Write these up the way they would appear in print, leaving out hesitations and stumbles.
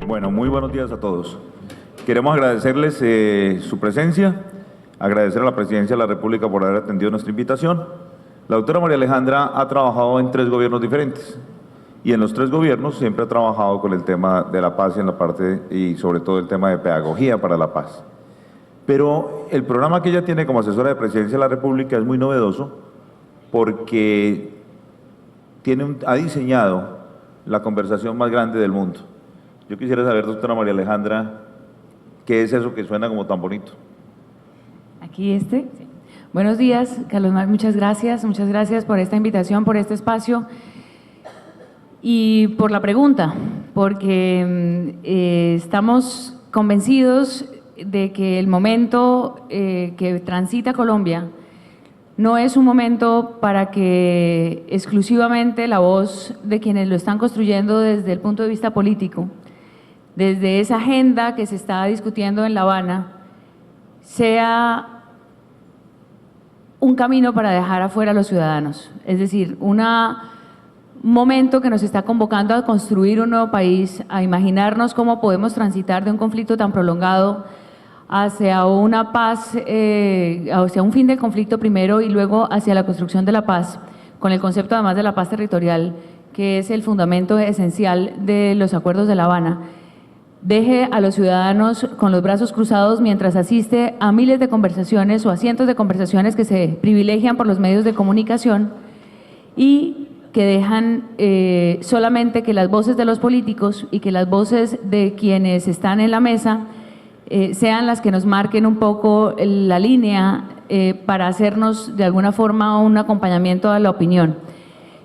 Bueno, muy buenos días a todos. Queremos agradecerles su presencia, agradecer a la Presidencia de la República por haber atendido nuestra invitación. La doctora María Alejandra ha trabajado en 3 gobiernos diferentes y en los 3 gobiernos siempre ha trabajado con el tema de la paz en la parte y sobre todo el tema de pedagogía para la paz. Pero el programa que ella tiene como asesora de Presidencia de la República es muy novedoso porque ha diseñado la conversación más grande del mundo. Yo quisiera saber, doctora María Alejandra, ¿qué es eso que suena como tan bonito? Aquí Sí. Buenos días, Carlos Mar, muchas gracias por esta invitación, por este espacio y por la pregunta, porque estamos convencidos de que el momento que transita Colombia no es un momento para que exclusivamente la voz de quienes lo están construyendo desde el punto de vista político, desde esa agenda que se está discutiendo en La Habana, sea un camino para dejar afuera a los ciudadanos. Es decir, un momento que nos está convocando a construir un nuevo país, a imaginarnos cómo podemos transitar de un conflicto tan prolongado hacia una paz, hacia un fin del conflicto primero y luego hacia la construcción de la paz, con el concepto además de la paz territorial, que es el fundamento esencial de los acuerdos de La Habana. Deje a los ciudadanos con los brazos cruzados mientras asiste a miles de conversaciones o a cientos de conversaciones que se privilegian por los medios de comunicación y que dejan solamente que las voces de los políticos y que las voces de quienes están en la mesa sean las que nos marquen un poco la línea para hacernos de alguna forma un acompañamiento a la opinión.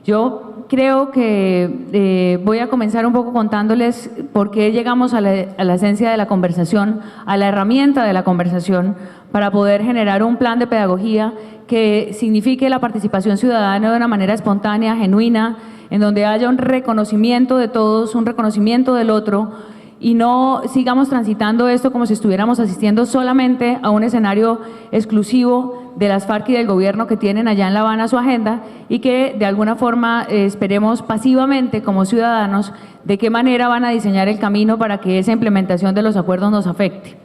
Yo creo que voy a comenzar un poco contándoles por qué llegamos a la esencia de la conversación, a la herramienta de la conversación, para poder generar un plan de pedagogía que signifique la participación ciudadana de una manera espontánea, genuina, en donde haya un reconocimiento de todos, un reconocimiento del otro, y no sigamos transitando esto como si estuviéramos asistiendo solamente a un escenario exclusivo de las FARC y del gobierno que tienen allá en La Habana su agenda y que de alguna forma esperemos pasivamente como ciudadanos de qué manera van a diseñar el camino para que esa implementación de los acuerdos nos afecte.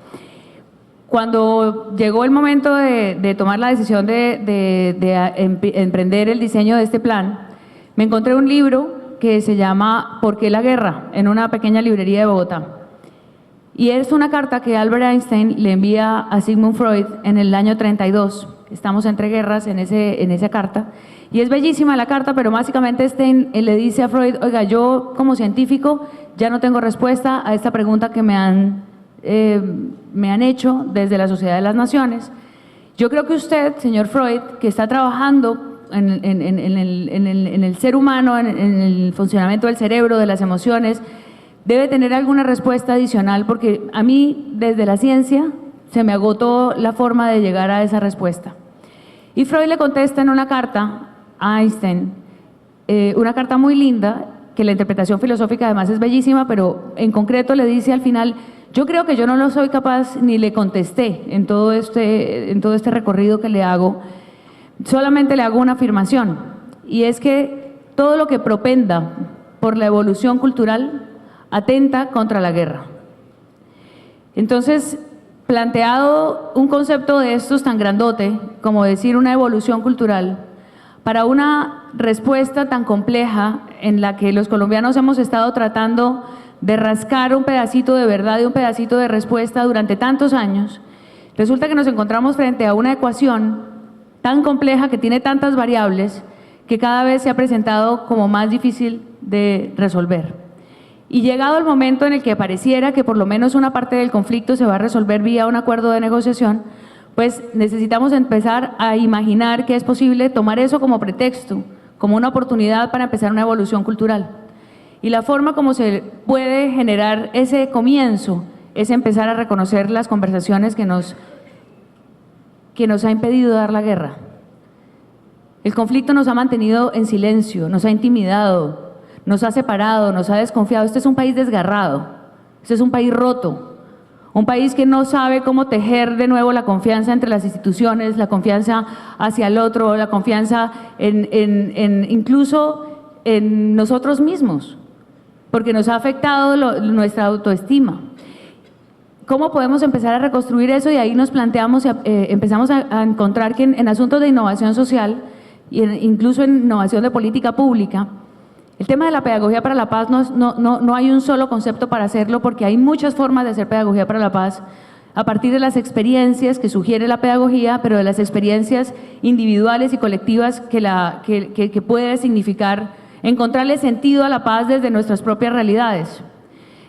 Cuando llegó el momento de tomar la decisión de emprender el diseño de este plan, me encontré un libro que se llama ¿Por qué la guerra?, en una pequeña librería de Bogotá. Y es una carta que Albert Einstein le envía a Sigmund Freud en el año 32. Estamos entre guerras en esa carta. Y es bellísima la carta, pero básicamente Einstein le dice a Freud, oiga, yo como científico ya no tengo respuesta a esta pregunta que me han hecho desde la Sociedad de las Naciones. Yo creo que usted, señor Freud, que está trabajando en el ser humano, en el funcionamiento del cerebro, de las emociones, debe tener alguna respuesta adicional, porque a mí, desde la ciencia, se me agotó la forma de llegar a esa respuesta. Y Freud le contesta en una carta a Einstein, una carta muy linda, que la interpretación filosófica además es bellísima, pero en concreto le dice al final, yo creo que yo no lo soy capaz, ni le contesté en todo este recorrido que le hago, solamente le hago una afirmación, y es que todo lo que propenda por la evolución cultural atenta contra la guerra. Entonces, planteado un concepto de estos tan grandote, como decir una evolución cultural, para una respuesta tan compleja en la que los colombianos hemos estado tratando de rascar un pedacito de verdad y un pedacito de respuesta durante tantos años, resulta que nos encontramos frente a una ecuación tan compleja que tiene tantas variables que cada vez se ha presentado como más difícil de resolver. Y llegado el momento en el que pareciera que por lo menos una parte del conflicto se va a resolver vía un acuerdo de negociación, pues necesitamos empezar a imaginar que es posible tomar eso como pretexto, como una oportunidad para empezar una evolución cultural. Y la forma como se puede generar ese comienzo es empezar a reconocer las conversaciones que nos ha impedido dar la guerra. El conflicto nos ha mantenido en silencio, nos ha intimidado, nos ha separado, nos ha desconfiado. Este es un país desgarrado, este es un país roto, un país que no sabe cómo tejer de nuevo la confianza entre las instituciones, la confianza hacia el otro, la confianza incluso en nosotros mismos. porque nos ha afectado nuestra autoestima. ¿Cómo podemos empezar a reconstruir eso? Y ahí nos planteamos, empezamos a encontrar que en asuntos de innovación social, incluso en innovación de política pública, el tema de la pedagogía para la paz no hay un solo concepto para hacerlo, porque hay muchas formas de hacer pedagogía para la paz a partir de las experiencias que sugiere la pedagogía, pero de las experiencias individuales y colectivas que puede significar encontrarle sentido a la paz desde nuestras propias realidades.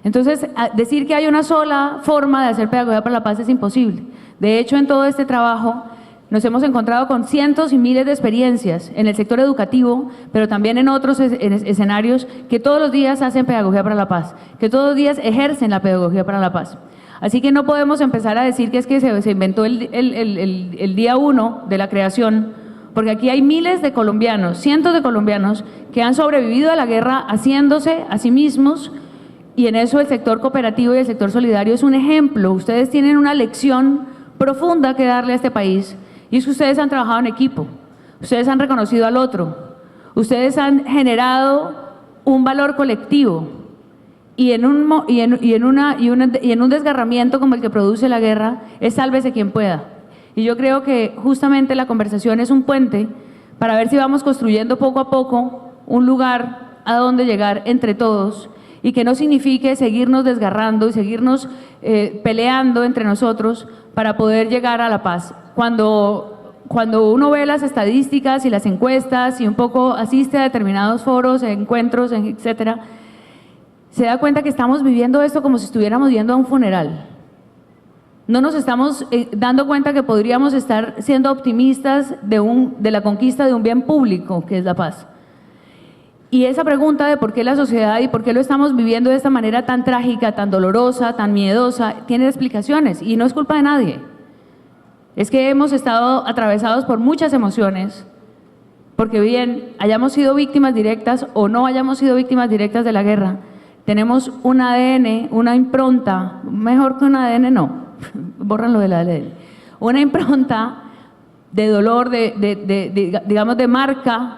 Entonces, decir que hay una sola forma de hacer pedagogía para la paz es imposible. De hecho, en todo este trabajo nos hemos encontrado con cientos y miles de experiencias en el sector educativo, pero también en otros escenarios que todos los días hacen pedagogía para la paz, que todos los días ejercen la pedagogía para la paz. Así que no podemos empezar a decir que es que se inventó el día 1 de la creación, porque aquí hay miles de colombianos, cientos de colombianos que han sobrevivido a la guerra haciéndose a sí mismos, y en eso el sector cooperativo y el sector solidario es un ejemplo. Ustedes tienen una lección profunda que darle a este país, y es que ustedes han trabajado en equipo, ustedes han reconocido al otro, ustedes han generado un valor colectivo, y en un desgarramiento como el que produce la guerra, es sálvese quien pueda. Y yo creo que justamente la conversación es un puente para ver si vamos construyendo poco a poco un lugar a donde llegar entre todos, y que no signifique seguirnos desgarrando y seguirnos peleando entre nosotros para poder llegar a la paz. Cuando uno ve las estadísticas y las encuestas y un poco asiste a determinados foros, encuentros, etcétera, se da cuenta que estamos viviendo esto como si estuviéramos yendo a un funeral. No nos estamos dando cuenta que podríamos estar siendo optimistas de la conquista de un bien público, que es la paz. Y esa pregunta de por qué la sociedad y por qué lo estamos viviendo de esta manera tan trágica, tan dolorosa, tan miedosa, tiene explicaciones, y no es culpa de nadie. Es que hemos estado atravesados por muchas emociones, porque bien hayamos sido víctimas directas o no hayamos sido víctimas directas de la guerra, tenemos un ADN, una impronta, mejor que un ADN no, bórranlo del ADN, una impronta de dolor, digamos de marca,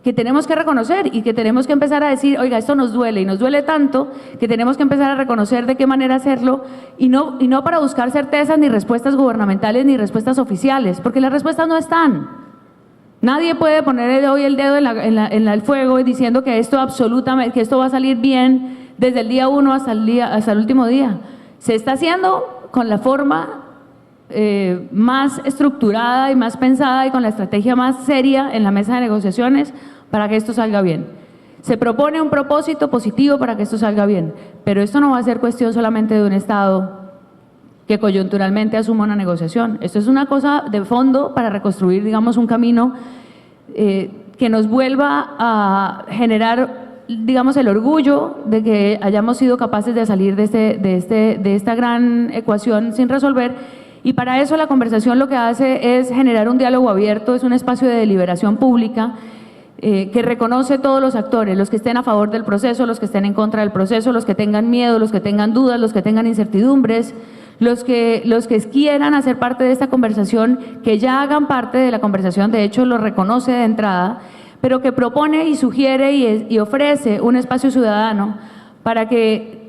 que tenemos que reconocer y que tenemos que empezar a decir, oiga, esto nos duele, y nos duele tanto que tenemos que empezar a reconocer de qué manera hacerlo, y no para buscar certezas ni respuestas gubernamentales ni respuestas oficiales, porque las respuestas no están. Nadie puede poner hoy el dedo en el fuego y diciendo que esto absolutamente, que esto va a salir bien desde el día 1 hasta el último día. Se está haciendo con la forma más estructurada y más pensada y con la estrategia más seria en la mesa de negociaciones para que esto salga bien. Se propone un propósito positivo para que esto salga bien, pero esto no va a ser cuestión solamente de un Estado que coyunturalmente asuma una negociación. Esto es una cosa de fondo para reconstruir, digamos, un camino que nos vuelva a generar, digamos, el orgullo de que hayamos sido capaces de salir de esta gran ecuación sin resolver. Y para eso la conversación lo que hace es generar un diálogo abierto, es un espacio de deliberación pública que reconoce todos los actores, los que estén a favor del proceso, los que estén en contra del proceso, los que tengan miedo, los que tengan dudas, los que tengan incertidumbres, los que quieran hacer parte de esta conversación, que ya hagan parte de la conversación, de hecho lo reconoce de entrada, pero que propone y sugiere y ofrece un espacio ciudadano para que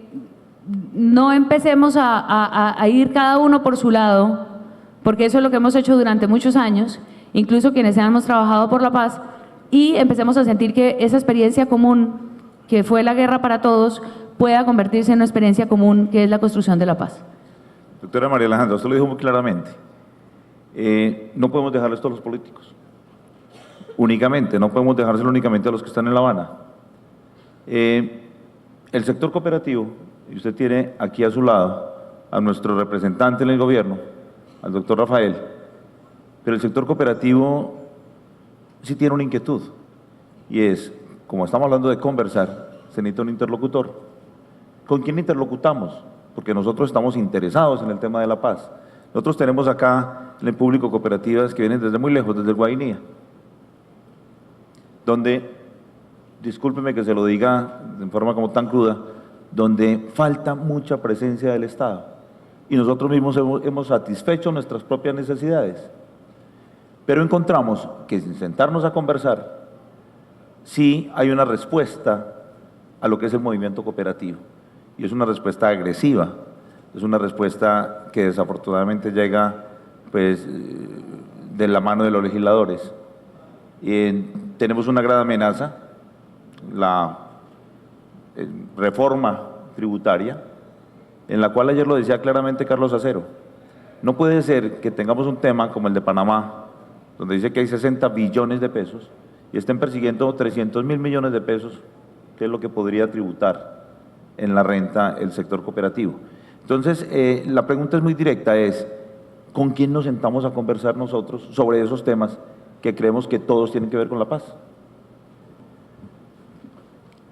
no empecemos a ir cada uno por su lado, porque eso es lo que hemos hecho durante muchos años, incluso quienes hemos trabajado por la paz, y empecemos a sentir que esa experiencia común, que fue la guerra para todos, pueda convertirse en una experiencia común, que es la construcción de la paz. Doctora María Alejandra, usted lo dijo muy claramente. No podemos dejarle esto a los políticos. No podemos dejárselo únicamente a los que están en La Habana. El sector cooperativo, y usted tiene aquí a su lado a nuestro representante en el gobierno, al doctor Rafael, pero el sector cooperativo sí tiene una inquietud, y es, como estamos hablando de conversar, se necesita un interlocutor. ¿Con quién interlocutamos? Porque nosotros estamos interesados en el tema de la paz. Nosotros tenemos acá en el público cooperativas que vienen desde muy lejos, desde el Guainía, donde, discúlpeme que se lo diga de forma como tan cruda, donde falta mucha presencia del Estado, y nosotros mismos hemos satisfecho nuestras propias necesidades. Pero encontramos que sin sentarnos a conversar, sí hay una respuesta a lo que es el movimiento cooperativo, y es una respuesta agresiva, es una respuesta que desafortunadamente llega pues, de la mano de los legisladores. Tenemos una gran amenaza, la reforma tributaria, en la cual ayer lo decía claramente Carlos Acero. No puede ser que tengamos un tema como el de Panamá, donde dice que hay 60 billones de pesos y estén persiguiendo 300.000 millones de pesos, que es lo que podría tributar en la renta el sector cooperativo. Entonces, la pregunta es muy directa, es ¿con quién nos sentamos a conversar nosotros sobre esos temas que creemos que todos tienen que ver con la paz?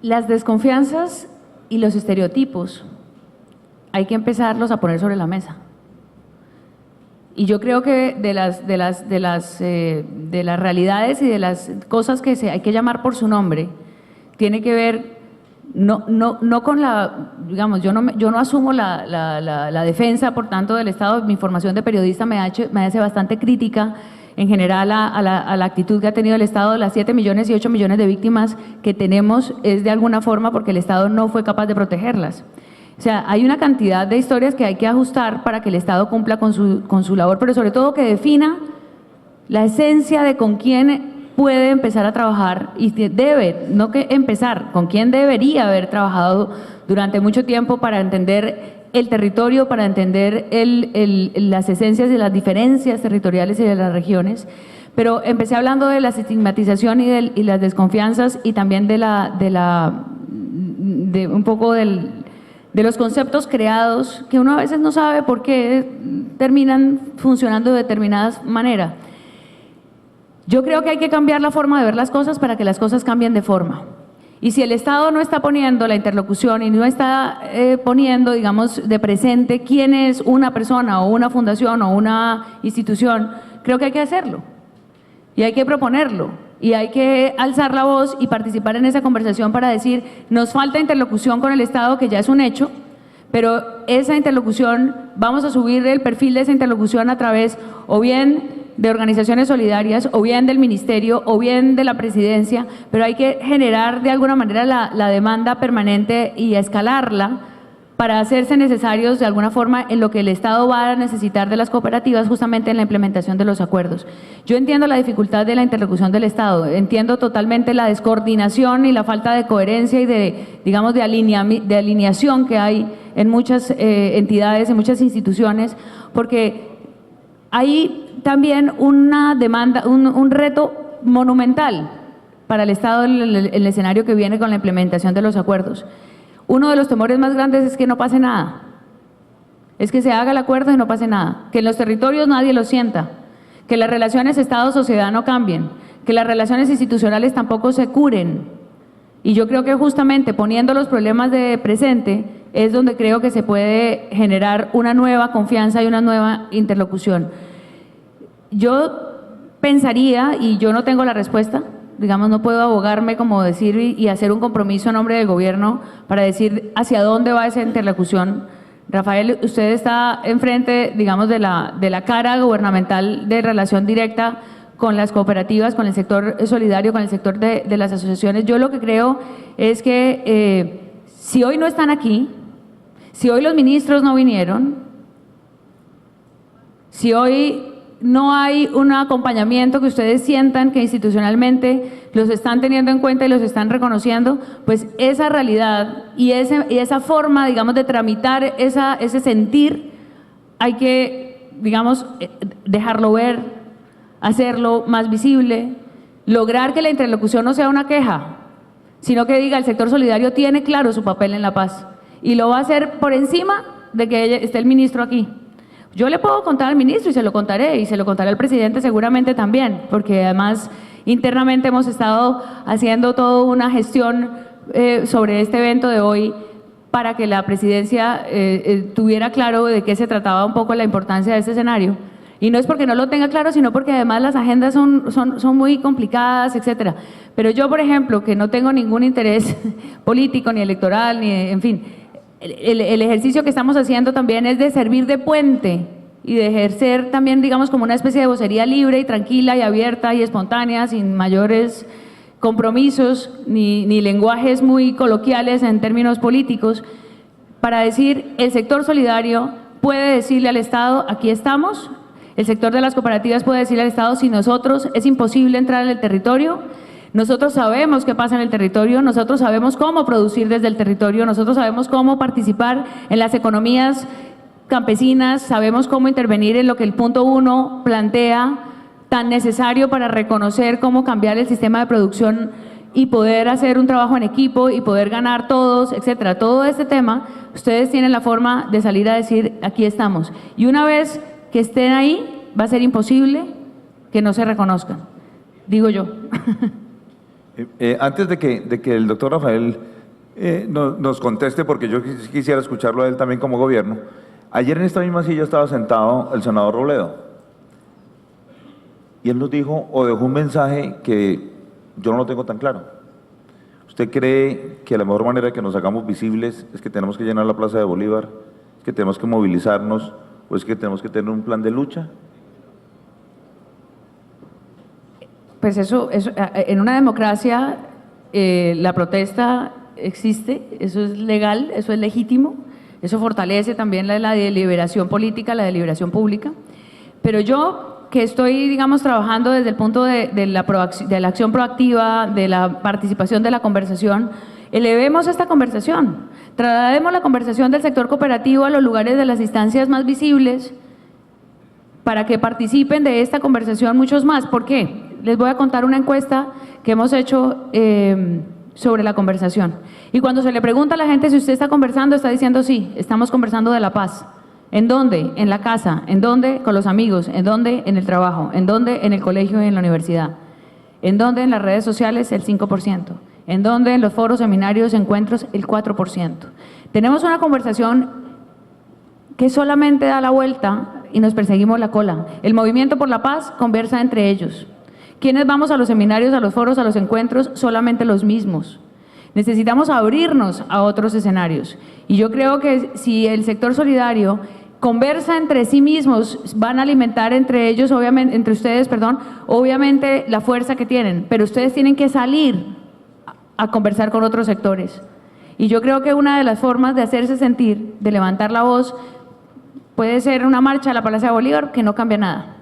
Las desconfianzas y los estereotipos hay que empezarlos a poner sobre la mesa. Y yo creo que de las realidades y de las cosas que hay que llamar por su nombre, tiene que ver no con la, digamos, yo no asumo la defensa, por tanto, del Estado. Mi formación de periodista me hace bastante crítica en general a la actitud que ha tenido el Estado. Las 7 millones y 8 millones de víctimas que tenemos es de alguna forma porque el Estado no fue capaz de protegerlas. O sea, hay una cantidad de historias que hay que ajustar para que el Estado cumpla con su labor, pero sobre todo que defina la esencia de con quién puede empezar a trabajar y debe, no que empezar, con quién debería haber trabajado durante mucho tiempo para entender el territorio, para entender las esencias de las diferencias territoriales y de las regiones. Pero empecé hablando de la estigmatización y las desconfianzas, y también de un poco de los conceptos creados que uno a veces no sabe por qué terminan funcionando de determinada manera. Yo creo que hay que cambiar la forma de ver las cosas para que las cosas cambien de forma. Y si el Estado no está poniendo la interlocución y no está poniendo, digamos, de presente quién es una persona o una fundación o una institución, creo que hay que hacerlo. Y hay que proponerlo. Y hay que alzar la voz y participar en esa conversación para decir, nos falta interlocución con el Estado, que ya es un hecho, pero esa interlocución, vamos a subir el perfil de esa interlocución a través o bien de organizaciones solidarias, o bien del ministerio, o bien de la presidencia, pero hay que generar de alguna manera la demanda permanente y escalarla para hacerse necesarios de alguna forma en lo que el Estado va a necesitar de las cooperativas, justamente en la implementación de los acuerdos. Yo entiendo la dificultad de la interlocución del Estado, entiendo totalmente la descoordinación y la falta de coherencia y digamos, de alineación que hay en muchas entidades, en muchas instituciones, porque hay también una demanda, un reto monumental para el Estado en el escenario que viene con la implementación de los acuerdos. Uno de los temores más grandes es que no pase nada, es que se haga el acuerdo y no pase nada, que en los territorios nadie lo sienta, que las relaciones Estado-sociedad no cambien, que las relaciones institucionales tampoco se curen. Y yo creo que justamente poniendo los problemas de presente es donde creo que se puede generar una nueva confianza y una nueva interlocución. Yo pensaría, y yo no tengo la respuesta, digamos, no puedo abogarme como decir y hacer un compromiso en nombre del gobierno para decir hacia dónde va esa interlocución. Rafael, usted está enfrente, digamos, de la cara gubernamental de relación directa con las cooperativas, con el sector solidario, con el sector de las asociaciones. Yo lo que creo es que si hoy no están aquí, si hoy los ministros no vinieron, si hoy no hay un acompañamiento que ustedes sientan que institucionalmente los están teniendo en cuenta y los están reconociendo, pues esa realidad y esa forma, digamos, de tramitar ese sentir, hay que, digamos, dejarlo ver, hacerlo más visible, lograr que la interlocución no sea una queja, sino que diga el sector solidario tiene claro su papel en la paz y lo va a hacer por encima de que esté el ministro aquí. Yo le puedo contar al ministro y se lo contaré al presidente seguramente también, porque además internamente hemos estado haciendo toda una gestión sobre este evento de hoy para que la presidencia tuviera claro de qué se trataba un poco la importancia de este escenario. Y no es porque no lo tenga claro, sino porque además las agendas son muy complicadas, etcétera. Pero yo, por ejemplo, que no tengo ningún interés político ni electoral, ni en fin, el ejercicio que estamos haciendo también es de servir de puente y de ejercer también, digamos, como una especie de vocería libre y tranquila y abierta y espontánea, sin mayores compromisos ni lenguajes muy coloquiales en términos políticos, para decir, el sector solidario puede decirle al Estado, aquí estamos. El sector de las cooperativas puede decirle al Estado, sin nosotros es imposible entrar en el territorio. Nosotros sabemos qué pasa en el territorio, nosotros sabemos cómo producir desde el territorio, nosotros sabemos cómo participar en las economías campesinas, sabemos cómo intervenir en lo que el punto 1 plantea, tan necesario para reconocer cómo cambiar el sistema de producción y poder hacer un trabajo en equipo y poder ganar todos, etcétera. Todo este tema, ustedes tienen la forma de salir a decir, aquí estamos. Y una vez que estén ahí, va a ser imposible que no se reconozcan, digo yo. Antes de que el doctor Rafael nos conteste, porque yo quisiera escucharlo a él también como gobierno, ayer en esta misma silla estaba sentado el senador Robledo, y él nos dijo, o dejó un mensaje que yo no lo tengo tan claro. ¿Usted cree que la mejor manera de que nos hagamos visibles es que tenemos que llenar la Plaza de Bolívar, es que tenemos que movilizarnos, o es que tenemos que tener un plan de lucha? Pues eso en una democracia la protesta existe, eso es legal, eso es legítimo, eso fortalece también la deliberación política, la deliberación pública. Pero yo, que estoy, digamos, trabajando desde el punto de la acción proactiva, de la participación de la conversación, elevemos esta conversación, traslademos la conversación del sector cooperativo a los lugares de las instancias más visibles para que participen de esta conversación muchos más. ¿Por qué? Les voy a contar una encuesta que hemos hecho sobre la conversación. Y cuando se le pregunta a la gente si usted está conversando, está diciendo sí, estamos conversando de la paz. ¿En dónde? En la casa. ¿En dónde? Con los amigos. ¿En dónde? En el trabajo. ¿En dónde? En el colegio y en la universidad. ¿En dónde? En las redes sociales, el 5%. ¿En dónde? En los foros, seminarios, encuentros, el 4%. Tenemos una conversación que solamente da la vuelta y nos perseguimos la cola. El Movimiento por la Paz conversa entre ellos. ¿Quiénes vamos a los seminarios, a los foros, a los encuentros? Solamente los mismos. Necesitamos abrirnos a otros escenarios. Y yo creo que si el sector solidario conversa entre sí mismos, van a alimentar entre ellos, obviamente, entre ustedes, perdón, obviamente la fuerza que tienen, pero ustedes tienen que salir a conversar con otros sectores. Y yo creo que una de las formas de hacerse sentir, de levantar la voz, puede ser una marcha a la Plaza de Bolívar, que no cambia nada.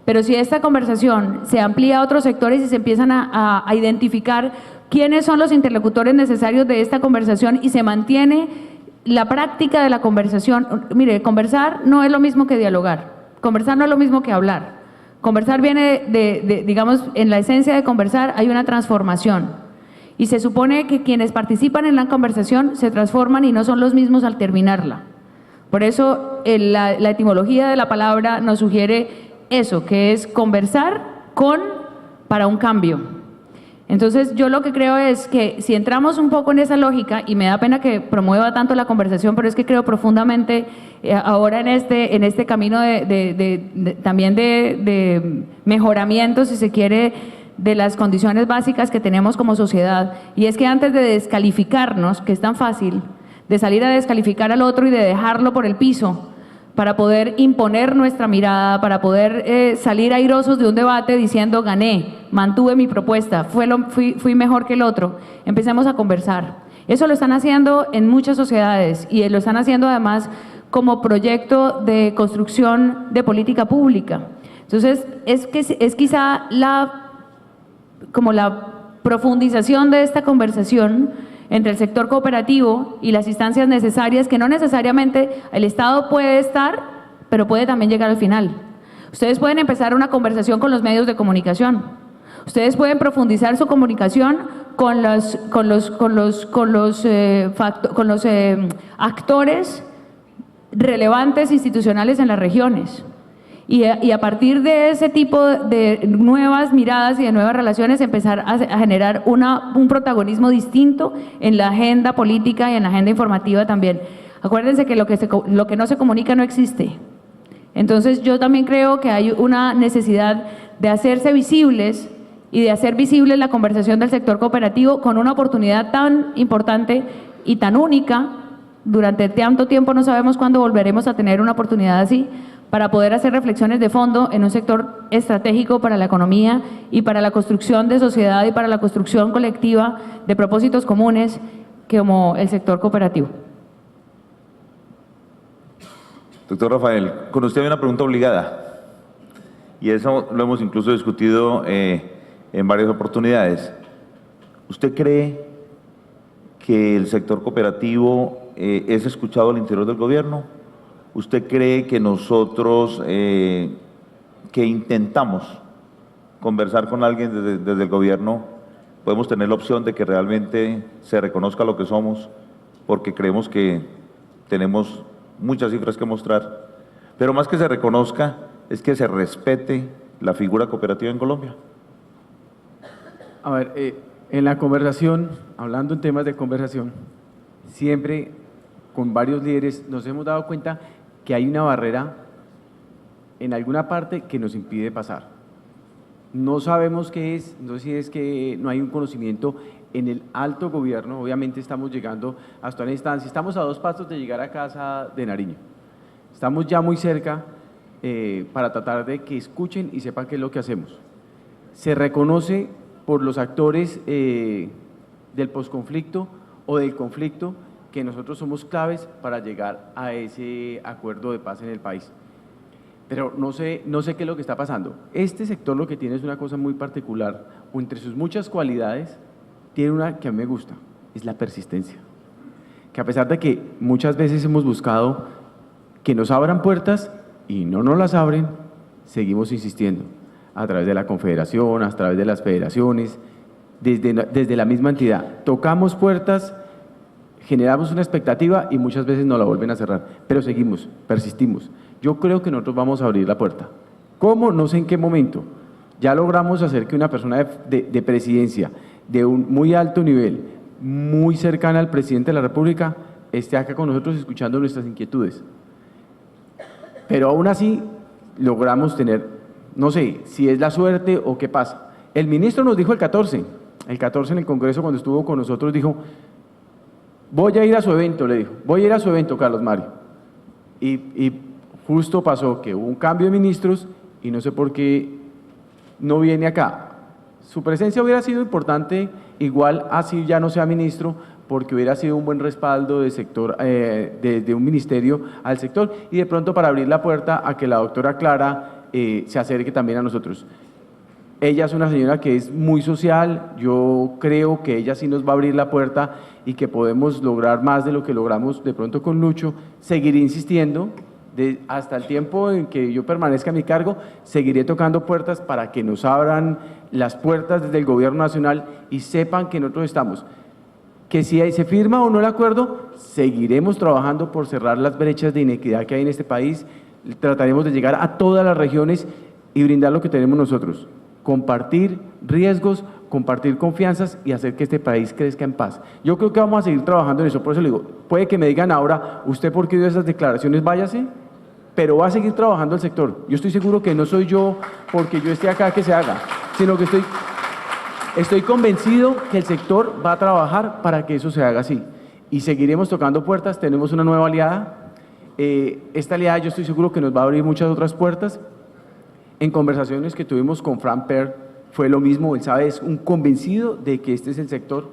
Pero si esta conversación se amplía a otros sectores y se empiezan a identificar quiénes son los interlocutores necesarios de esta conversación y se mantiene la práctica de la conversación. Mire, conversar no es lo mismo que dialogar, conversar no es lo mismo que hablar. Conversar viene digamos, en la esencia de conversar hay una transformación. Y se supone que quienes participan en la conversación se transforman y no son los mismos al terminarla. Por eso la etimología de la palabra nos sugiere eso, que es conversar para un cambio. Entonces yo lo que creo es que si entramos un poco en esa lógica, y me da pena que promueva tanto la conversación, pero es que creo profundamente ahora en este camino también de mejoramiento, si se quiere, de las condiciones básicas que tenemos como sociedad, y es que antes de descalificarnos, que es tan fácil, de salir a descalificar al otro y de dejarlo por el piso, para poder imponer nuestra mirada, para poder salir airosos de un debate diciendo gané, mantuve mi propuesta, fui mejor que el otro, empecemos a conversar. Eso lo están haciendo en muchas sociedades y lo están haciendo además como proyecto de construcción de política pública. Entonces es quizá como la profundización de esta conversación entre el sector cooperativo y las instancias necesarias, que no necesariamente el Estado puede estar, pero puede también llegar al final. Ustedes pueden empezar una conversación con los medios de comunicación. Ustedes pueden profundizar su comunicación con los actores relevantes institucionales en las regiones. Y a partir de ese tipo de nuevas miradas y de nuevas relaciones empezar a generar un protagonismo distinto en la agenda política y en la agenda informativa también. Acuérdense que lo que no se comunica no existe. Entonces yo también creo que hay una necesidad de hacerse visibles y de hacer visible la conversación del sector cooperativo con una oportunidad tan importante y tan única. Durante tanto tiempo no sabemos cuándo volveremos a tener una oportunidad así, para poder hacer reflexiones de fondo en un sector estratégico para la economía y para la construcción de sociedad y para la construcción colectiva de propósitos comunes como el sector cooperativo. Doctor Rafael, con usted hay una pregunta obligada, y eso lo hemos incluso discutido en varias oportunidades. ¿Usted cree que el sector cooperativo es escuchado al interior del gobierno? ¿Usted cree que nosotros que intentamos conversar con alguien desde el gobierno podemos tener la opción de que realmente se reconozca lo que somos, porque creemos que tenemos muchas cifras que mostrar, pero más que se reconozca es que se respete la figura cooperativa en Colombia? A ver, en la conversación, hablando en temas de conversación, siempre con varios líderes nos hemos dado cuenta que hay una barrera en alguna parte que nos impide pasar. No sabemos qué es, no sé si es que no hay un conocimiento en el alto gobierno. Obviamente estamos llegando hasta una instancia, estamos a 2 pasos de llegar a Casa de Nariño. Estamos ya muy cerca para tratar de que escuchen y sepan qué es lo que hacemos. Se reconoce por los actores del posconflicto o del conflicto que nosotros somos claves para llegar a ese acuerdo de paz en el país. Pero no sé qué es lo que está pasando. Este sector lo que tiene es una cosa muy particular, o entre sus muchas cualidades, tiene una que a mí me gusta, es la persistencia. Que a pesar de que muchas veces hemos buscado que nos abran puertas y no nos las abren, seguimos insistiendo a través de la confederación, a través de las federaciones, desde la misma entidad. Tocamos puertas, generamos una expectativa y muchas veces nos la vuelven a cerrar, pero seguimos, persistimos. Yo creo que nosotros vamos a abrir la puerta. ¿Cómo? No sé en qué momento. Ya logramos hacer que una persona de presidencia de un muy alto nivel, muy cercana al presidente de la República, esté acá con nosotros escuchando nuestras inquietudes. Pero aún así logramos tener, no sé si es la suerte o qué pasa. El ministro nos dijo el 14 en el Congreso cuando estuvo con nosotros, dijo: voy a ir a su evento, le dijo, voy a ir a su evento, Carlos Mario. Y justo pasó que hubo un cambio de ministros y no sé por qué no viene acá. Su presencia hubiera sido importante, igual así ya no sea ministro, porque hubiera sido un buen respaldo del sector, de un ministerio al sector, y de pronto para abrir la puerta a que la doctora Clara se acerque también a nosotros. Ella es una señora que es muy social, yo creo que ella sí nos va a abrir la puerta y que podemos lograr más de lo que logramos de pronto con Lucho. Seguiré insistiendo, hasta el tiempo en que yo permanezca a mi cargo, seguiré tocando puertas para que nos abran las puertas desde el gobierno nacional y sepan que nosotros estamos. Que si se firma o no el acuerdo, seguiremos trabajando por cerrar las brechas de inequidad que hay en este país, trataremos de llegar a todas las regiones y brindar lo que tenemos nosotros, compartir riesgos, compartir confianzas y hacer que este país crezca en paz. Yo creo que vamos a seguir trabajando en eso, por eso le digo, puede que me digan ahora, ¿usted por qué dio esas declaraciones? Váyase, pero va a seguir trabajando el sector. Yo estoy seguro que no soy yo porque yo esté acá que se haga, sino que estoy convencido que el sector va a trabajar para que eso se haga así. Y seguiremos tocando puertas, tenemos una nueva aliada. Esta aliada yo estoy seguro que nos va a abrir muchas otras puertas. En conversaciones que tuvimos con Frank Per fue lo mismo, él sabe, es un convencido de que este es el sector.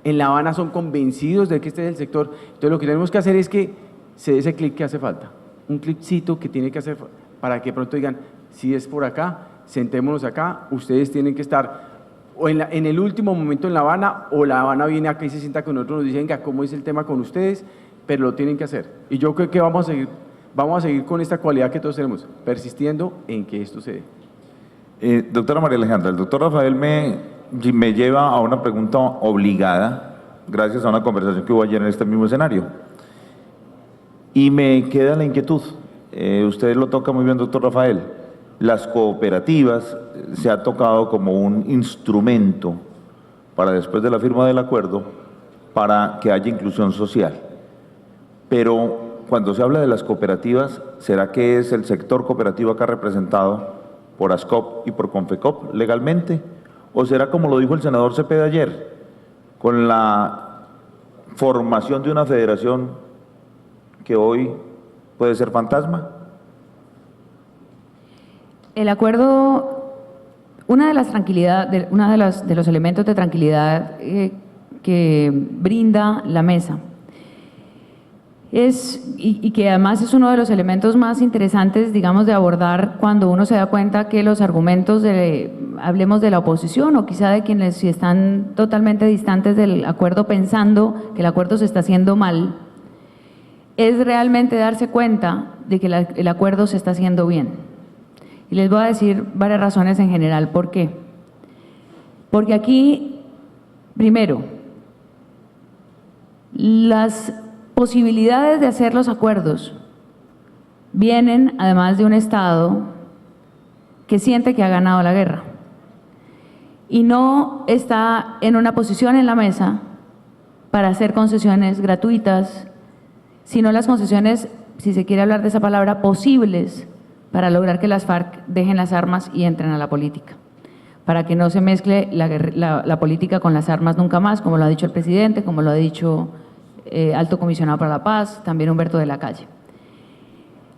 En La Habana son convencidos de que este es el sector. Entonces lo que tenemos que hacer es que se dé ese clic que hace falta. Un cliccito que tiene que hacer para que pronto digan, si es por acá, sentémonos acá, ustedes tienen que estar o en el último momento en La Habana, o La Habana viene acá y se sienta con nosotros, nos dicen, venga, ¿cómo es el tema con ustedes? Pero lo tienen que hacer. Y yo creo que vamos a seguir con esta cualidad que todos tenemos, persistiendo en que esto se dé. Doctora María Alejandra, el doctor Rafael me lleva a una pregunta obligada, gracias a una conversación que hubo ayer en este mismo escenario. Y me queda la inquietud, usted lo toca muy bien, doctor Rafael, las cooperativas se ha tocado como un instrumento para después de la firma del acuerdo, para que haya inclusión social. Pero cuando se habla de las cooperativas, ¿será que es el sector cooperativo acá representado por ASCOP y por CONFECOP legalmente? ¿O será como lo dijo el senador Cepeda ayer, con la formación de una federación que hoy puede ser fantasma? el acuerdo, de los elementos de tranquilidad que brinda la mesa y que además es uno de los elementos más interesantes, digamos, de abordar cuando uno se da cuenta que los argumentos hablemos de la oposición o quizá de quienes si están totalmente distantes del acuerdo pensando que el acuerdo se está haciendo mal, es realmente darse cuenta de que el acuerdo se está haciendo bien. Y les voy a decir varias razones en general. ¿Por qué? Porque aquí, primero, las posibilidades de hacer los acuerdos vienen además de un Estado que siente que ha ganado la guerra y no está en una posición en la mesa para hacer concesiones gratuitas, sino las concesiones, si se quiere hablar de esa palabra, posibles para lograr que las FARC dejen las armas y entren a la política, para que no se mezcle la política con las armas nunca más, como lo ha dicho el presidente, como lo ha dicho Alto Comisionado para la Paz, también Humberto de la Calle.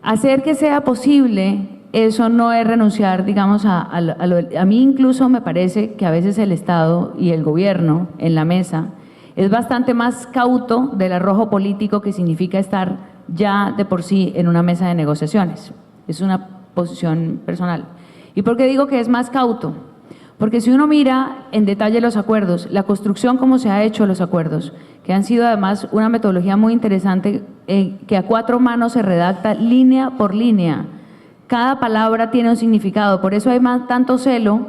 Hacer que sea posible, eso no es renunciar, digamos, a mí incluso me parece que a veces el Estado y el gobierno en la mesa es bastante más cauto del arrojo político que significa estar ya de por sí en una mesa de negociaciones. Es una posición personal. ¿Y por qué digo que es más cauto? Porque si uno mira en detalle los acuerdos, la construcción como se ha hecho los acuerdos, que han sido además una metodología muy interesante, que a 4 manos se redacta línea por línea. Cada palabra tiene un significado, por eso hay tanto celo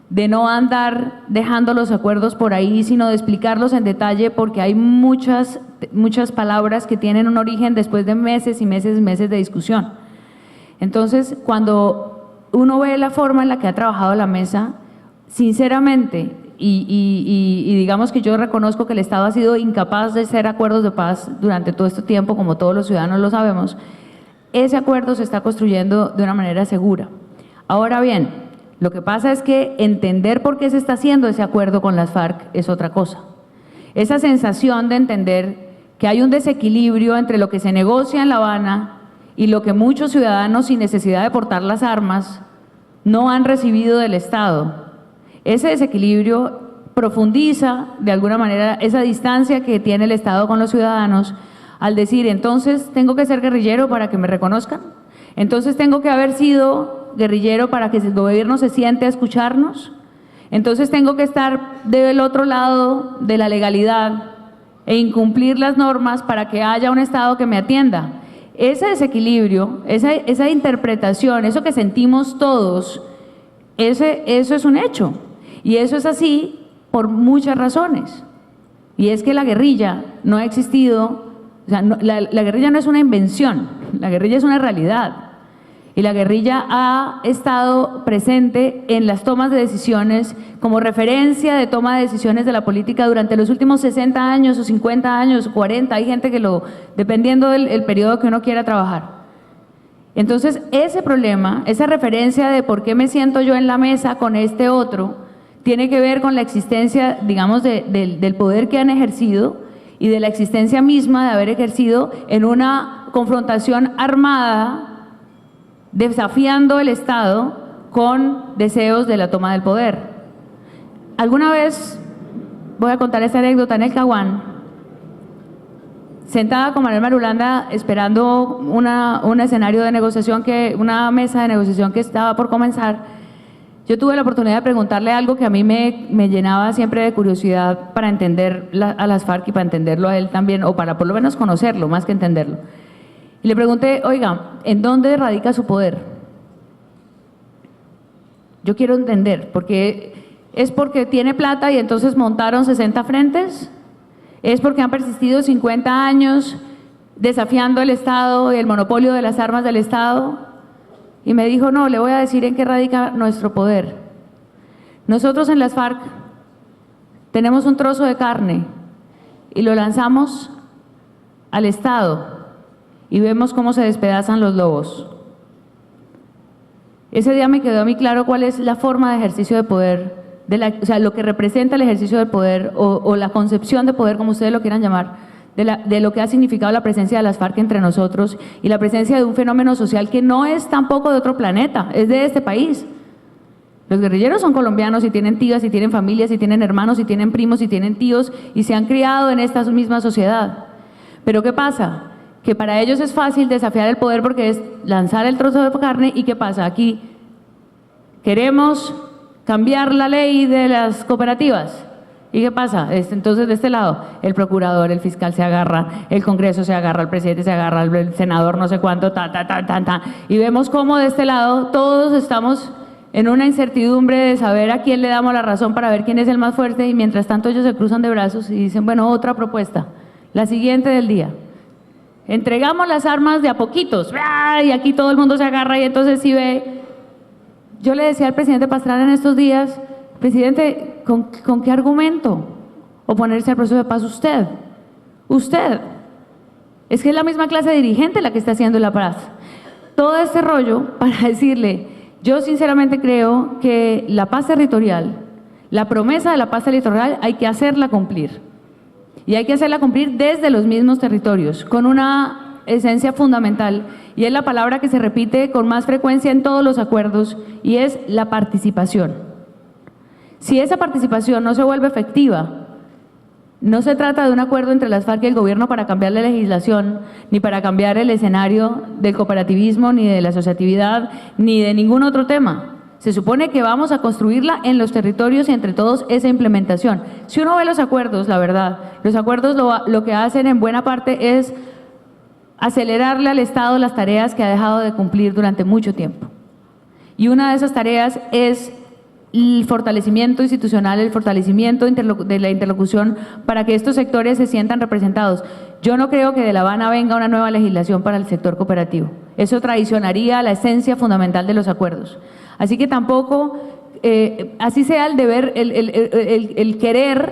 de no andar dejando los acuerdos por ahí, sino de explicarlos en detalle, porque hay muchas palabras que tienen un origen después de meses y meses y meses de discusión. Entonces, cuando uno ve la forma en la que ha trabajado la mesa, sinceramente, y digamos que yo reconozco que el Estado ha sido incapaz de hacer acuerdos de paz durante todo este tiempo, como todos los ciudadanos lo sabemos, ese acuerdo se está construyendo de una manera segura. Ahora bien, lo que pasa es que entender por qué se está haciendo ese acuerdo con las FARC es otra cosa. Esa sensación de entender que hay un desequilibrio entre lo que se negocia en La Habana y lo que muchos ciudadanos, sin necesidad de portar las armas, no han recibido del Estado. Ese desequilibrio profundiza de alguna manera esa distancia que tiene el Estado con los ciudadanos al decir, entonces tengo que ser guerrillero para que me reconozcan, entonces tengo que haber sido guerrillero para que el gobierno se siente a escucharnos, entonces tengo que estar del otro lado de la legalidad e incumplir las normas para que haya un Estado que me atienda. Ese desequilibrio, esa interpretación, eso que sentimos todos, eso es un hecho. Y eso es así por muchas razones. Y es que la guerrilla no ha existido, o sea, la guerrilla no es una invención, la guerrilla es una realidad. Y la guerrilla ha estado presente en las tomas de decisiones como referencia de toma de decisiones de la política durante los últimos 60 años o 50 años o 40, hay gente que dependiendo del periodo que uno quiera trabajar. Entonces, ese problema, esa referencia de por qué me siento yo en la mesa con este otro, tiene que ver con la existencia, digamos, del poder que han ejercido y de la existencia misma de haber ejercido en una confrontación armada, desafiando el Estado con deseos de la toma del poder. Alguna vez, voy a contar esta anécdota, en el Caguán, sentada con Manuel Marulanda esperando un escenario de negociación, una mesa de negociación que estaba por comenzar, yo tuve la oportunidad de preguntarle algo que a mí me llenaba siempre de curiosidad para entender a las FARC y para entenderlo a él también, o para por lo menos conocerlo, más que entenderlo. Y le pregunté, oiga, ¿en dónde radica su poder? Yo quiero entender, ¿es porque tiene plata y entonces montaron 60 frentes? ¿Es porque han persistido 50 años desafiando el Estado y el monopolio de las armas del Estado? Y me dijo, no, le voy a decir en qué radica nuestro poder. Nosotros en las FARC tenemos un trozo de carne y lo lanzamos al Estado y vemos cómo se despedazan los lobos. Ese día me quedó a mí claro cuál es la forma de ejercicio de poder, o sea, lo que representa el ejercicio del poder o la concepción de poder, como ustedes lo quieran llamar, de lo que ha significado la presencia de las FARC entre nosotros y la presencia de un fenómeno social que no es tampoco de otro planeta, es de este país. Los guerrilleros son colombianos y tienen tías y tienen familias y tienen hermanos y tienen primos y tienen tíos y se han criado en esta misma sociedad. Pero ¿qué pasa? Que para ellos es fácil desafiar el poder porque es lanzar el trozo de carne. ¿Y qué pasa? Aquí queremos cambiar la ley de las cooperativas. ¿Y qué pasa? Entonces, de este lado, el procurador, el fiscal se agarra, el Congreso se agarra, el presidente se agarra, el senador no sé cuánto, y vemos cómo de este lado todos estamos en una incertidumbre de saber a quién le damos la razón para ver quién es el más fuerte, y mientras tanto ellos se cruzan de brazos y dicen, bueno, otra propuesta, la siguiente del día. Entregamos las armas de a poquitos, y aquí todo el mundo se agarra y entonces sí ve. Yo le decía al presidente Pastrana en estos días, presidente, ¿con qué argumento oponerse al proceso de paz usted? Usted. Es que es la misma clase dirigente la que está haciendo la paz. Todo este rollo para decirle, yo sinceramente creo que la paz territorial, la promesa de la paz territorial hay que hacerla cumplir. Y hay que hacerla cumplir desde los mismos territorios, con una esencia fundamental, y es la palabra que se repite con más frecuencia en todos los acuerdos, y es la participación. Si esa participación no se vuelve efectiva, no se trata de un acuerdo entre las FARC y el gobierno para cambiar la legislación, ni para cambiar el escenario del cooperativismo, ni de la asociatividad, ni de ningún otro tema. Se supone que vamos a construirla en los territorios y entre todos esa implementación. Si uno ve los acuerdos, la verdad, los acuerdos lo que hacen en buena parte es acelerarle al Estado las tareas que ha dejado de cumplir durante mucho tiempo. Y una de esas tareas es el fortalecimiento institucional, el fortalecimiento de la interlocución para que estos sectores se sientan representados. Yo no creo que de La Habana venga una nueva legislación para el sector cooperativo. Eso traicionaría la esencia fundamental de los acuerdos. Así que tampoco, así sea el deber, el querer,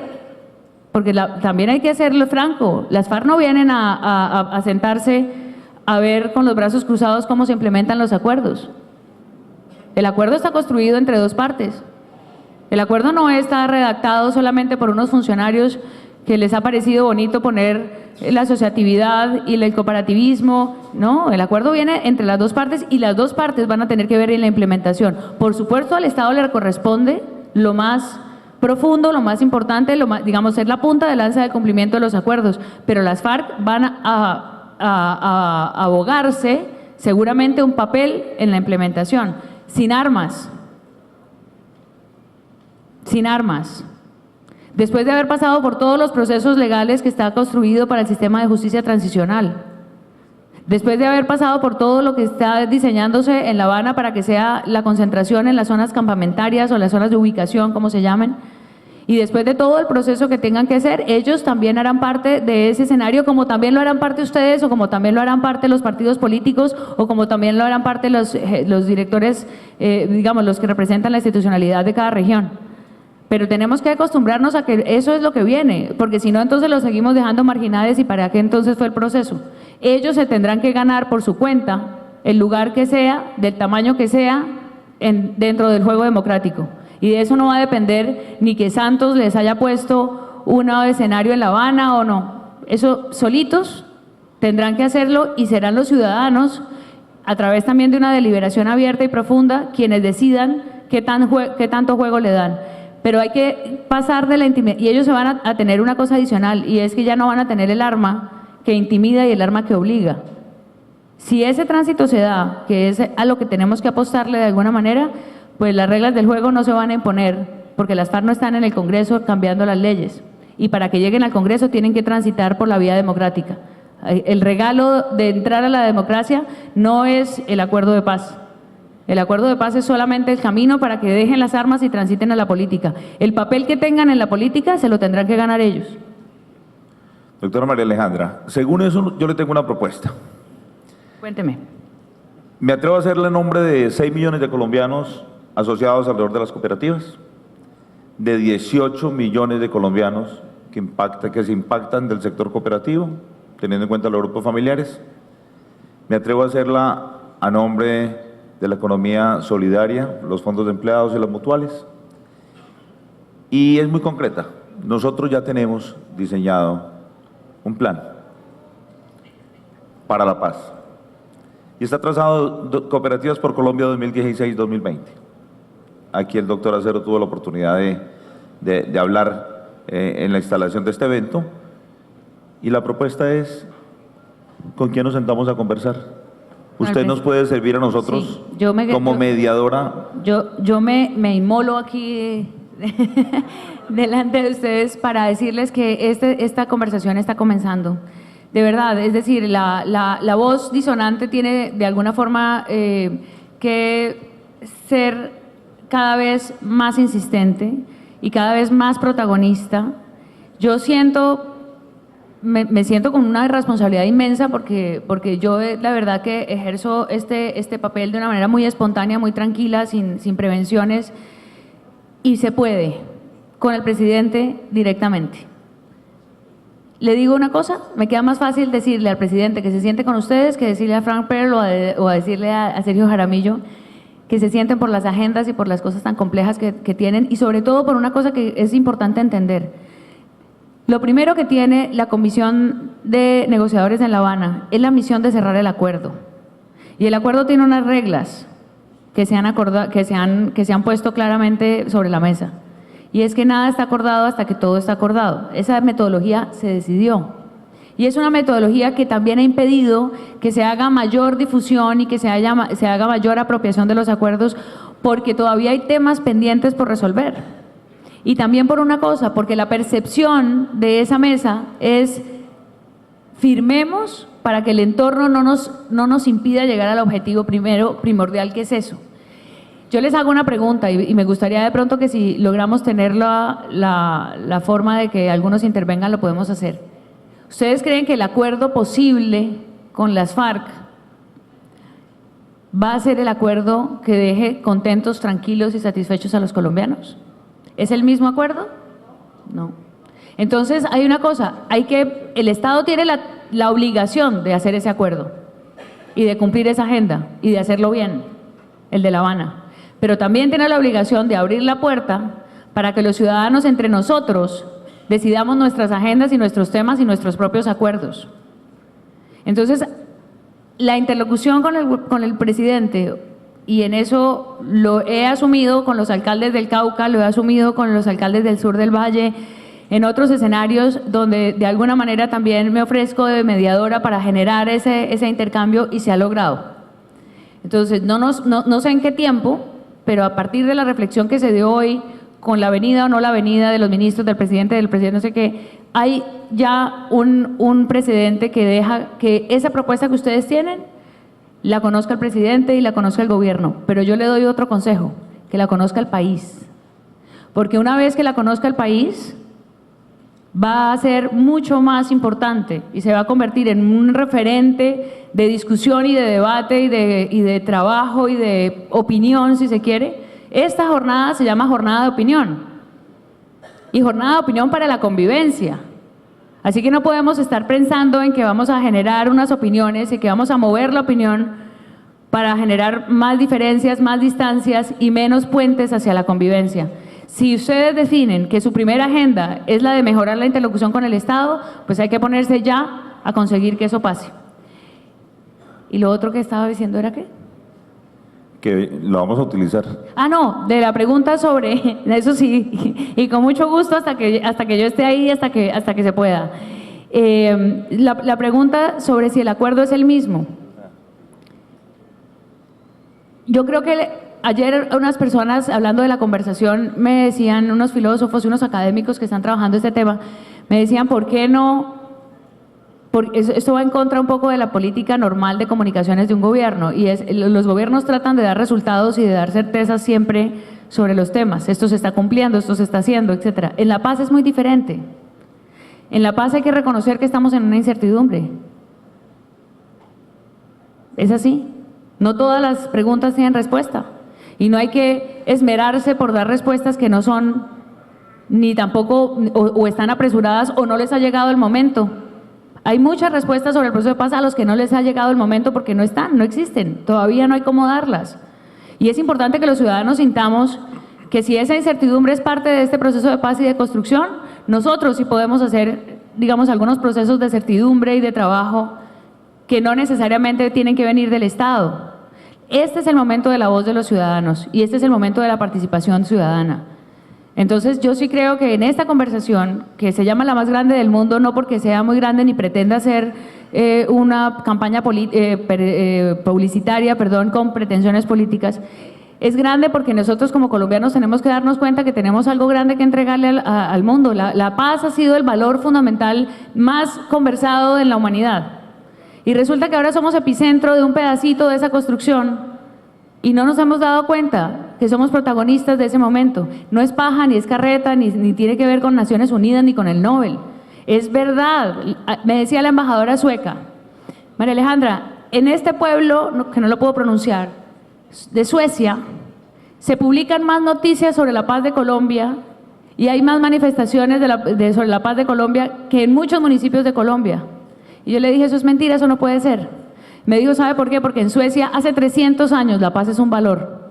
porque también hay que hacerlo franco, las FARC no vienen a sentarse a ver con los brazos cruzados cómo se implementan los acuerdos. El acuerdo está construido entre dos partes. El acuerdo no está redactado solamente por unos funcionarios que les ha parecido bonito poner la asociatividad y el cooperativismo. No, el acuerdo viene entre las dos partes y las dos partes van a tener que ver en la implementación. Por supuesto, al Estado le corresponde lo más profundo, lo más importante, digamos, ser la punta de lanza del cumplimiento de los acuerdos, pero las FARC van a abogarse seguramente un papel en la implementación. Sin armas, después de haber pasado por todos los procesos legales que está construido para el sistema de justicia transicional, después de haber pasado por todo lo que está diseñándose en La Habana para que sea la concentración en las zonas campamentarias o las zonas de ubicación, como se llamen, y después de todo el proceso que tengan que hacer, ellos también harán parte de ese escenario, como también lo harán parte ustedes, o como también lo harán parte los partidos políticos, o como también lo harán parte los directores, digamos, los que representan la institucionalidad de cada región. Pero tenemos que acostumbrarnos a que eso es lo que viene, porque si no, entonces los seguimos dejando marginados, y para qué entonces fue el proceso. Ellos se tendrán que ganar por su cuenta el lugar que sea, del tamaño que sea, dentro del juego democrático. Y de eso no va a depender ni que Santos les haya puesto un escenario en La Habana o no. Eso solitos tendrán que hacerlo, y serán los ciudadanos, a través también de una deliberación abierta y profunda, quienes decidan qué tanto juego le dan. Pero hay que pasar de la intimidad, y ellos se van a tener una cosa adicional, y es que ya no van a tener el arma que intimida y el arma que obliga. Si ese tránsito se da, que es a lo que tenemos que apostarle de alguna manera, pues las reglas del juego no se van a imponer, porque las FARC no están en el Congreso cambiando las leyes, y para que lleguen al Congreso tienen que transitar por la vía democrática. El regalo de entrar a la democracia no es el acuerdo de paz. El acuerdo de paz es solamente el camino para que dejen las armas y transiten a la política. El papel que tengan en la política se lo tendrán que ganar ellos. Doctora María Alejandra, según eso yo le tengo una propuesta. Cuénteme. Me atrevo a hacerle nombre de 6 millones de colombianos asociados alrededor de las cooperativas, de 18 millones de colombianos que se impactan del sector cooperativo, teniendo en cuenta los grupos familiares. Me atrevo a hacerla a nombre de la economía solidaria, los fondos de empleados y las mutuales. Y es muy concreta. Nosotros ya tenemos diseñado un plan para la paz. Y está trazado Cooperativas por Colombia 2016-2020. Aquí el doctor Acero tuvo la oportunidad de hablar en la instalación de este evento. Y la propuesta es, ¿con quién nos sentamos a conversar? ¿Usted nos puede servir a nosotros Sí, como mediadora? Yo me inmolo aquí delante de ustedes para decirles que esta conversación está comenzando. De verdad, es decir, la voz disonante tiene de alguna forma que ser cada vez más insistente y cada vez más protagonista. Yo me siento con una responsabilidad inmensa porque yo la verdad que ejerzo este papel de una manera muy espontánea, muy tranquila, sin prevenciones, y se puede con el presidente directamente. Le digo una cosa, me queda más fácil decirle al presidente que se siente con ustedes que decirle a Frank Pearl o a decirle a Sergio Jaramillo que se sienten por las agendas y por las cosas tan complejas que tienen, y sobre todo por una cosa que es importante entender. Lo primero que tiene la Comisión de Negociadores en La Habana es la misión de cerrar el acuerdo. Y el acuerdo tiene unas reglas que se han puesto claramente sobre la mesa. Y es que nada está acordado hasta que todo está acordado. Esa metodología se decidió. Y es una metodología que también ha impedido que se haga mayor difusión y que se haga mayor apropiación de los acuerdos, porque todavía hay temas pendientes por resolver. Y también por una cosa, porque la percepción de esa mesa es firmemos para que el entorno no nos impida llegar al objetivo primordial, que es eso. Yo les hago una pregunta y me gustaría de pronto que si logramos tener la forma de que algunos intervengan, lo podemos hacer. ¿Ustedes creen que el acuerdo posible con las FARC va a ser el acuerdo que deje contentos, tranquilos y satisfechos a los colombianos? ¿Es el mismo acuerdo? No. Entonces hay una cosa, el Estado tiene la obligación de hacer ese acuerdo y de cumplir esa agenda y de hacerlo bien, el de La Habana. Pero también tiene la obligación de abrir la puerta para que los ciudadanos entre nosotros decidamos nuestras agendas y nuestros temas y nuestros propios acuerdos. Entonces, la interlocución con el presidente, y en eso lo he asumido con los alcaldes del Cauca, lo he asumido con los alcaldes del sur del Valle, en otros escenarios donde de alguna manera también me ofrezco de mediadora para generar ese intercambio, y se ha logrado. Entonces, no sé en qué tiempo, pero a partir de la reflexión que se dio hoy, con la venida o no la venida de los ministros, del presidente no sé qué, hay ya un precedente que deja que esa propuesta que ustedes tienen la conozca el presidente y la conozca el gobierno. Pero yo le doy otro consejo, que la conozca el país. Porque una vez que la conozca el país, va a ser mucho más importante y se va a convertir en un referente de discusión y de debate y de trabajo y de opinión, si se quiere. Esta jornada se llama jornada de opinión, y jornada de opinión para la convivencia. Así que no podemos estar pensando en que vamos a generar unas opiniones y que vamos a mover la opinión para generar más diferencias, más distancias y menos puentes hacia la convivencia. Si ustedes definen que su primera agenda es la de mejorar la interlocución con el Estado, pues hay que ponerse ya a conseguir que eso pase. ¿Y lo otro que estaba diciendo era qué? Que lo vamos a utilizar. Ah, no, de la pregunta sobre, eso sí, y con mucho gusto hasta que yo esté ahí, hasta que se pueda. La pregunta sobre si el acuerdo es el mismo. Yo creo que ayer unas personas, hablando de la conversación, me decían, unos filósofos y unos académicos que están trabajando este tema, me decían, ¿por qué no? Porque esto va en contra un poco de la política normal de comunicaciones de un gobierno, y los gobiernos tratan de dar resultados y de dar certezas siempre sobre los temas. Esto se está cumpliendo, esto se está haciendo, etc. En La Paz es muy diferente. En La Paz hay que reconocer que estamos en una incertidumbre. Es así. No todas las preguntas tienen respuesta, y no hay que esmerarse por dar respuestas que no son, ni tampoco, o están apresuradas, o no les ha llegado el momento. Hay muchas respuestas sobre el proceso de paz a los que no les ha llegado el momento porque no están, no existen, todavía no hay cómo darlas. Y es importante que los ciudadanos sintamos que si esa incertidumbre es parte de este proceso de paz y de construcción, nosotros sí podemos hacer, digamos, algunos procesos de certidumbre y de trabajo que no necesariamente tienen que venir del Estado. Este es el momento de la voz de los ciudadanos y este es el momento de la participación ciudadana. Entonces yo sí creo que en esta conversación, que se llama la más grande del mundo, no porque sea muy grande ni pretenda ser una campaña publicitaria, con pretensiones políticas, es grande porque nosotros como colombianos tenemos que darnos cuenta que tenemos algo grande que entregarle al mundo. La paz ha sido el valor fundamental más conversado en la humanidad. Y resulta que ahora somos epicentro de un pedacito de esa construcción y no nos hemos dado cuenta que somos protagonistas de ese momento. No es paja, ni es carreta, ni tiene que ver con Naciones Unidas, ni con el Nobel. Es verdad. Me decía la embajadora sueca, María Alejandra, en este pueblo, que no lo puedo pronunciar, de Suecia, se publican más noticias sobre la paz de Colombia y hay más manifestaciones sobre la paz de Colombia que en muchos municipios de Colombia. Y yo le dije, eso es mentira, eso no puede ser. Me dijo, ¿sabe por qué? Porque en Suecia hace 300 años la paz es un valor.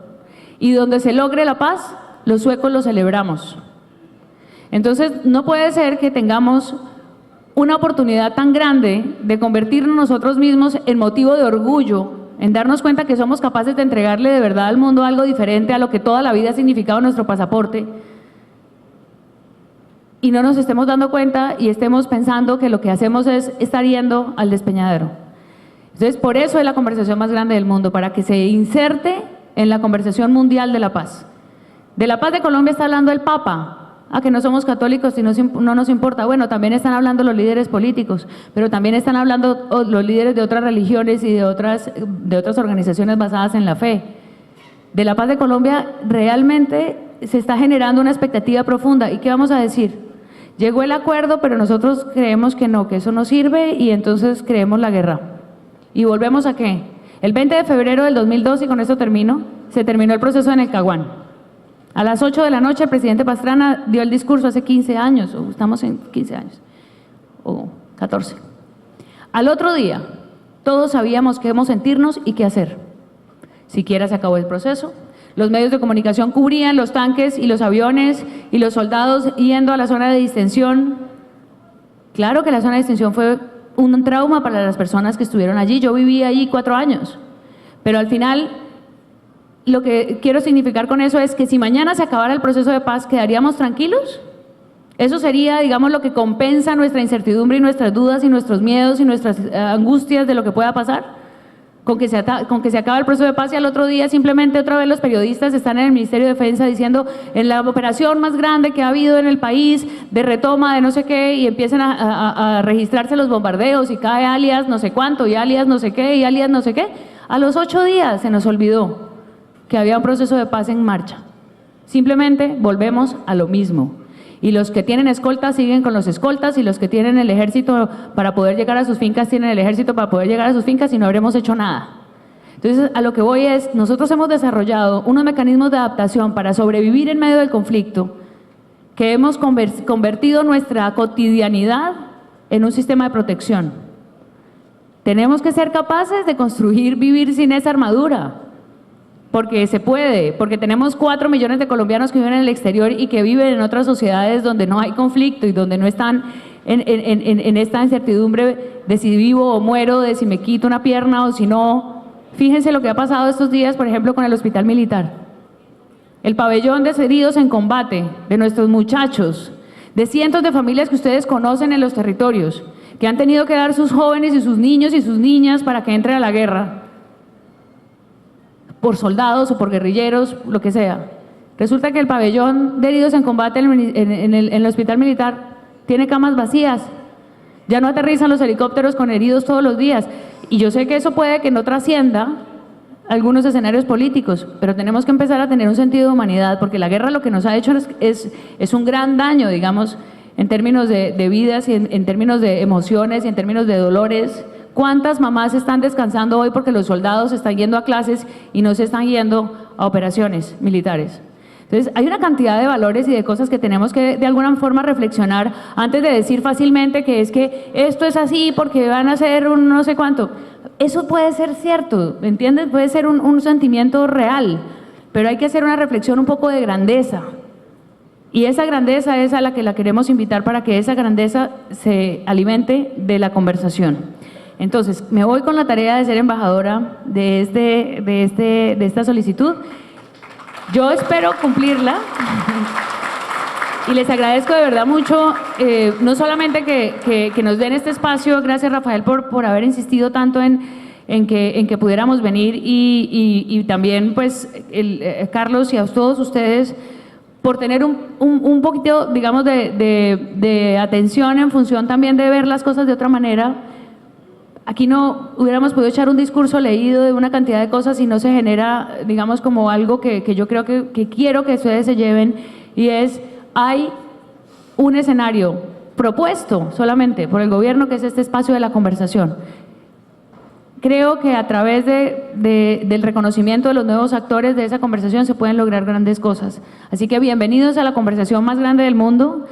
Y donde se logre la paz, los suecos lo celebramos. Entonces, no puede ser que tengamos una oportunidad tan grande de convertirnos nosotros mismos en motivo de orgullo, en darnos cuenta que somos capaces de entregarle de verdad al mundo algo diferente a lo que toda la vida ha significado nuestro pasaporte, y no nos estemos dando cuenta y estemos pensando que lo que hacemos es estar yendo al despeñadero. Entonces, por eso es la conversación más grande del mundo, para que se inserte en la conversación mundial de la paz. De la paz de Colombia está hablando el Papa, que no somos católicos y no nos importa. Bueno, también están hablando los líderes políticos, pero también están hablando los líderes de otras religiones y de otras organizaciones basadas en la fe. De la paz de Colombia realmente se está generando una expectativa profunda. ¿Y qué vamos a decir? Llegó el acuerdo, pero nosotros creemos que no, que eso no sirve y entonces creemos la guerra. ¿Y volvemos a qué? El 20 de febrero del 2002, y con esto termino, se terminó el proceso en el Caguán. A las 8 de la noche el presidente Pastrana dio el discurso hace 15 años, o estamos en 15 años, o 14. Al otro día, todos sabíamos qué debemos sentirnos y qué hacer. Siquiera se acabó el proceso. Los medios de comunicación cubrían los tanques y los aviones y los soldados yendo a la zona de distensión. Claro que la zona de distensión fue un trauma para las personas que estuvieron allí. Yo viví allí 4 años, pero al final lo que quiero significar con eso es que si mañana se acabara el proceso de paz, ¿quedaríamos tranquilos? Eso sería, digamos, lo que compensa nuestra incertidumbre y nuestras dudas y nuestros miedos y nuestras angustias de lo que pueda pasar. Con que se acabe el proceso de paz y al otro día simplemente otra vez los periodistas están en el Ministerio de Defensa diciendo en la operación más grande que ha habido en el país de retoma de no sé qué, y empiezan a registrarse los bombardeos y cae alias no sé cuánto y alias no sé qué y alias no sé qué. A los 8 días se nos olvidó que había un proceso de paz en marcha. Simplemente volvemos a lo mismo. Y los que tienen escoltas siguen con los escoltas, y los que tienen el ejército para poder llegar a sus fincas tienen el ejército para poder llegar a sus fincas, y no habremos hecho nada. Entonces, a lo que voy es, nosotros hemos desarrollado unos mecanismos de adaptación para sobrevivir en medio del conflicto, que hemos convertido nuestra cotidianidad en un sistema de protección. Tenemos que ser capaces de vivir sin esa armadura. Porque se puede, porque tenemos 4 millones de colombianos que viven en el exterior y que viven en otras sociedades donde no hay conflicto y donde no están en esta incertidumbre de si vivo o muero, de si me quito una pierna o si no. Fíjense lo que ha pasado estos días, por ejemplo, con el hospital militar. El pabellón de heridos en combate, de nuestros muchachos, de cientos de familias que ustedes conocen en los territorios, que han tenido que dar sus jóvenes y sus niños y sus niñas para que entren a la guerra, por soldados o por guerrilleros, lo que sea. Resulta que el pabellón de heridos en combate en el hospital militar tiene camas vacías. Ya no aterrizan los helicópteros con heridos todos los días. Y yo sé que eso puede que no trascienda algunos escenarios políticos, pero tenemos que empezar a tener un sentido de humanidad, porque la guerra lo que nos ha hecho es un gran daño, digamos, en términos de vidas y en términos de emociones y en términos de dolores. ¿Cuántas mamás están descansando hoy porque los soldados están yendo a clases y no se están yendo a operaciones militares? Entonces, hay una cantidad de valores y de cosas que tenemos que de alguna forma reflexionar antes de decir fácilmente que es que esto es así porque van a hacer un no sé cuánto. Eso puede ser cierto, ¿me entiendes? Puede ser un sentimiento real, pero hay que hacer una reflexión un poco de grandeza. Y esa grandeza es a la que la queremos invitar para que esa grandeza se alimente de la conversación. Entonces, me voy con la tarea de ser embajadora de esta solicitud. Yo espero cumplirla. Y les agradezco de verdad mucho, no solamente que nos den este espacio, gracias Rafael por haber insistido tanto en que pudiéramos venir y también pues Carlos y a todos ustedes por tener un poquito, digamos, de atención en función también de ver las cosas de otra manera. Aquí no hubiéramos podido echar un discurso leído de una cantidad de cosas y no se genera, digamos, como algo que yo creo que quiero que ustedes se lleven, y es: hay un escenario propuesto solamente por el gobierno, que es este espacio de la conversación. Creo que a través del reconocimiento de los nuevos actores de esa conversación se pueden lograr grandes cosas. Así que bienvenidos a la conversación más grande del mundo.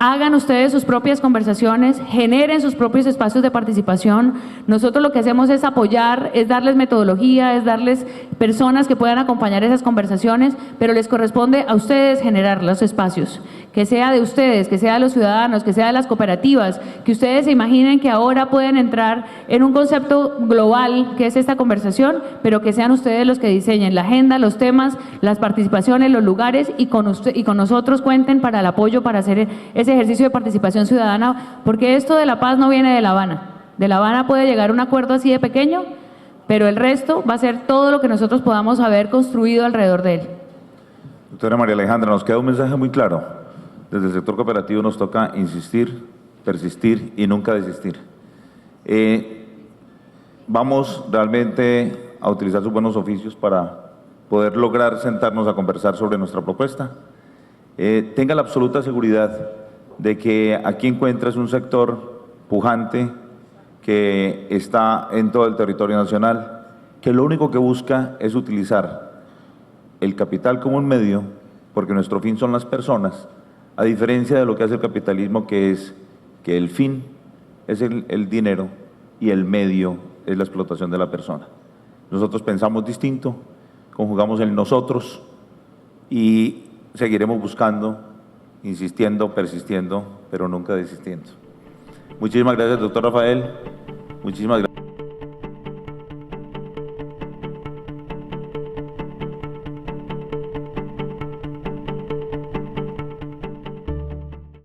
Hagan ustedes sus propias conversaciones, generen sus propios espacios de participación. Nosotros lo que hacemos es apoyar, es darles metodología, es darles personas que puedan acompañar esas conversaciones, pero les corresponde a ustedes generar los espacios, que sea de ustedes, que sea de los ciudadanos, que sea de las cooperativas, que ustedes se imaginen que ahora pueden entrar en un concepto global que es esta conversación, pero que sean ustedes los que diseñen la agenda, los temas, las participaciones, los lugares, y con nosotros cuenten para el apoyo para hacer ese ejercicio de participación ciudadana, porque esto de la paz no viene de La Habana. De La Habana puede llegar un acuerdo así de pequeño, pero el resto va a ser todo lo que nosotros podamos haber construido alrededor de él. Doctora María Alejandra, nos queda un mensaje muy claro. Desde el sector cooperativo nos toca insistir, persistir y nunca desistir. Vamos realmente a utilizar sus buenos oficios para poder lograr sentarnos a conversar sobre nuestra propuesta. Tenga la absoluta seguridad de que aquí encuentras un sector pujante que está en todo el territorio nacional, que lo único que busca es utilizar el capital como un medio, porque nuestro fin son las personas, a diferencia de lo que hace el capitalismo, que es que el fin es el dinero y el medio es la explotación de la persona. Nosotros pensamos distinto, conjugamos el nosotros y seguiremos buscando, insistiendo, persistiendo, pero nunca desistiendo. Muchísimas gracias, doctor Rafael. Muchísimas gracias.